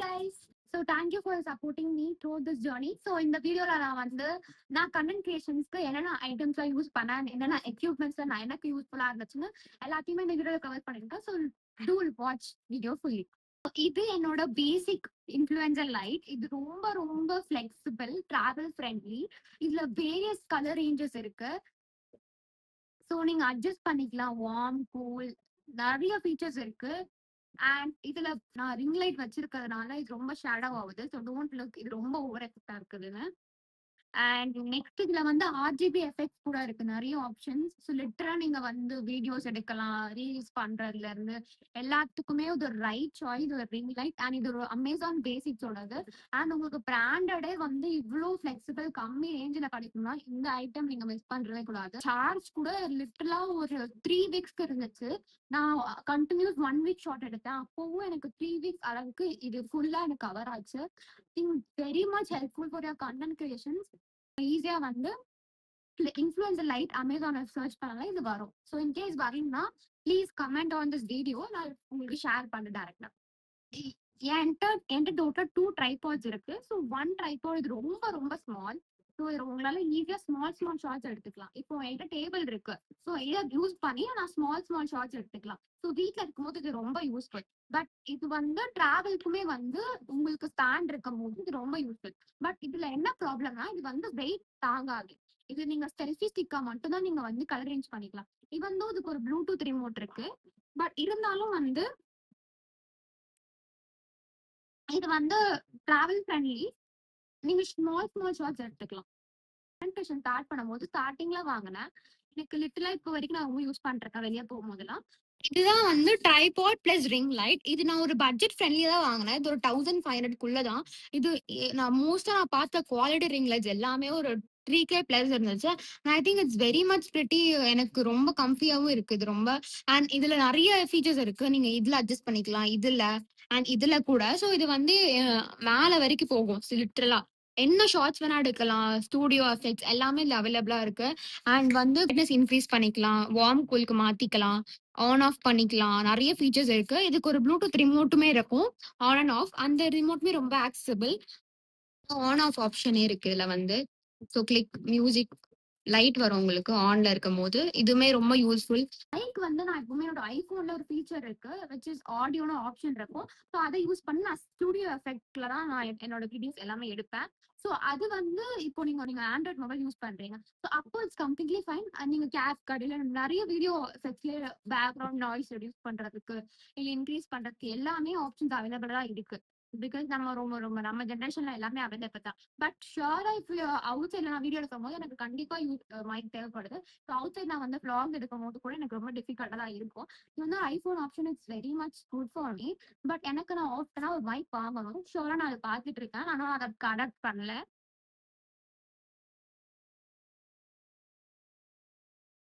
guys. So thank you for supporting me throughout this journey. So இந்த வீடியோல நான் content கிரியேஷன்ஸ்க்கு என்னென்ன ஐட்டம்ஸ்லாம் யூஸ் பண்ணேன், என்னென்ன எக்யூப்மெண்ட்ஸ் நான் எனக்கு யூஸ்ஃபுல்லா இருந்துச்சுன்னு எல்லாத்தையுமே இந்த வீடியோல கவர் பண்ணிருக்கேன். So do watch video fully. இது என்னோட பேசிக் இன்ஃப்ளூயன்சர் லைட். இது ரொம்ப ரொம்ப ஃபிளெக்சிபிள், டிராவல் ஃப்ரெண்ட்லி. இதுல வேரியஸ் கலர் ரேஞ்சஸ் இருக்கு. ஸோ நீங்க அட்ஜஸ்ட் பண்ணிக்கலாம். வார்ம், கூல், நிறைய ஃபீச்சர்ஸ் இருக்கு. அண்ட் இதுல நான் ரிங் லைட் வச்சிருக்கிறதுனால இது ரொம்ப ஷேடோ ஆகுது. ஸோ டோன்ட் லுக் இது ரொம்ப ஓவர் எஃபெக்டா இருக்குதுன்னு. அண்ட் நெக்ஸ்ட் இதுல ஆர்ஜிபி எஃபெக்ட்ஸ் கூட இருக்கு, நிறைய ஆப்ஷன்ஸ். ஸோ லிட்டரா நீங்க வீடியோஸ் எடுக்கலாம், ரீல்ஸ் பண்றதுல இருந்து எல்லாத்துக்குமே இது ஒரு ரைட் சாய்ஸ், ஒரு ரிங் லைட். அண்ட் இது ஒரு அமேசான் பேசிக்ஸோடது. அண்ட் உங்களுக்கு பிராண்டடே இவ்வளோ ஃபிளெக்சிபிள் கம்மி ரேஞ்சில் கிடைக்கும்னா இந்த ஐட்டம் நீங்க மிஸ் பண்றதே கூடாது. சார்ஜ் கூட லிட்டரலா ஒரு 3 வீக்ஸ்க்கு இருந்துச்சு. நான் கண்டினியூஸ் 1 வீக் ஷார்ட் எடுத்தேன். அப்பவும் எனக்கு 3 வீக்ஸ் அளவுக்கு இது ஃபுல்லா எனக்கு கவர் ஆச்சு. Very much helpful for your content creations. ஈஸியா இன்ஃப்ளூயன்சர் லைட் அமேசான சர்ச் பண்ணலாம், இது வரும். ஸோ இன்கேஸ் வரீங்கன்னா please comment on this video, நான் உங்களுக்கு ஷேர் பண்ண டேரக்டா. என்கிட்ட டோட்டல் 2 ட்ரைபாட்ஸ் இருக்கு. ஸோ 1 ட்ரைபாட் இது ரொம்ப ரொம்ப ஸ்மால். ஸோ இது உங்களால ஈஸியா ஸ்மால் ஷார்ட்ஸ் எடுத்துக்கலாம். இப்போ என்கிட்ட டேபிள் இருக்கு. ஸோ இதை யூஸ் பண்ணி நான் ஸ்மால் ஷார்ட்ஸ் எடுத்துக்கலாம். ஸோ வீட்டில் இருக்கும்போது இது ரொம்ப யூஸ்ஃபுல். பட் இது டிராவல்க்குமே உங்களுக்கு ஸ்டாண்ட் இருக்கும் போது இது ரொம்ப யூஸ்ஃபுல். பட் இதுல என்ன ப்ராப்ளம்னா இது வெயிட் தாங்காது. இது நீங்க செல்ஃபி ஸ்டிக்கா மட்டும் தான் நீங்க கலர் ரேஞ்ச் பண்ணிக்கலாம். இதுக்கு ஒரு ப்ளூடூத் ரிமோட் இருக்கு. பட் இருந்தாலும் இது டிராவல் ஃப்ரெண்ட்லி. நீங்க ஸ்மால் ஷார்ட்ஸ் எடுத்துக்கலாம். பிரசன்டேஷன் ஸ்டார்ட் பண்ணும்போது ஸ்டார்டிங்ல வாங்கினேன். எனக்கு லிட்டலா இப்போ வரைக்கும் நான் ரொம்ப யூஸ் பண்றேன் வெளியே போகும்போதெல்லாம். இதுதான் ட்ரைபாட் பிளஸ் ரிங் லைட். இது நான் ஒரு பட்ஜெட் ஃப்ரெண்ட்லியா தான் வாங்கினேன். இது ஒரு 1500 தான். இது நான் மோஸ்டா பார்த்த குவாலிட்டி ரிங் லைட்ஸ் எல்லாமே ஒரு 3K பிளஸ் இருந்துச்சு. I think it's very much pretty. எனக்கு ரொம்ப கம்ஃபியாவும் இருக்கு இது ரொம்ப. அண்ட் இதுல நிறைய ஃபீச்சர்ஸ் இருக்கு. நீங்க இதுல அட்ஜஸ்ட் பண்ணிக்கலாம், இதுல அண்ட் இதுல கூட. ஸோ இது மேல வரைக்கும் போகும். லிட்டரலா என்ன ஷார்ட்ஸ் வேணா எடுக்கலாம். ஸ்டூடியோ எஃபெக்ட்ஸ் எல்லாமே இதுல அவைலபிளா இருக்கு. அண்ட் பிரைட்னஸ் இன்க்ரீஸ் பண்ணிக்கலாம், வார்ம் கூலுக்கு மாத்திக்கலாம், ஆன் ஆஃப் பண்ணிக்கலாம். நிறைய ஃபீச்சர்ஸ் இருக்கு. இதுக்கு ஒரு ப்ளூடூத் ரிமோட்டுமே இருக்கும், ஆன் அண்ட் ஆஃப். அந்த ரிமோட்டுமே ரொம்ப ஆக்சபிள். ஆன் ஆஃப் ஆப்ஷனே இருக்கு இதுல. ஸோ கிளிக் மியூசிக் லைட் வரும் உங்களுக்கு ஆன்ல இருக்கும் போது. இதுவுமே ரொம்ப யூஸ்ஃபுல். லைக் நான் எப்பவுமே என்னோட ஐபோன்ல ஒரு ஃபீச்சர் இருக்கு, விச் இஸ் ஆடியோன்னு ஆப்ஷன் இருக்கும். ஸோ அதை யூஸ் பண்ணி நான் ஸ்டுடியோ எஃபெக்ட்ல தான் நான் என்னோட வீடியோஸ் எல்லாமே எடுப்பேன். ஸோ அது இப்போ நீங்க ஆண்ட்ராய்ட் மொபைல் யூஸ் பண்றீங்க. ஸோ அப்போ இட்ஸ் கம்ப்ளீட்லி ஃபைன். நீங்க கேப் கடையில நிறைய வீடியோ எஃபெக்ட்ஸ்ல பேக்ரவுண்ட் நாய்ஸ் ரெடியூஸ் பண்றதுக்கு இல்ல இன்க்ரீஸ் பண்றதுக்கு எல்லாமே ஆப்ஷன்ஸ் அவைலபிளா இருக்கு. பிகாஸ் நம்ம ரொம்ப ரொம்ப நம்ம ஜென்ரேஷன்ல எல்லாமே அவைலபிள் தான். பட் ஷுவரா இப்போ அவுட் சைட்ல நான் வீடியோ எடுக்கும் போது எனக்கு கண்டிப்பா மைக் தேவைப்படுது. ஸோ அவுட் சைட் நான் vlog எடுக்கும் போது கூட எனக்கு ரொம்ப டிஃபிகல்ட்டா தான் இருக்கும். இது iPhone option it's very much good for me. But எனக்கு நான் ஆப்ஷனா ஒரு மைக் வாங்கணும். ஷுவரா நான் அதை பார்த்துட்டு இருக்கேன். ஆனால் அதை அடாப்ட் பண்ணல.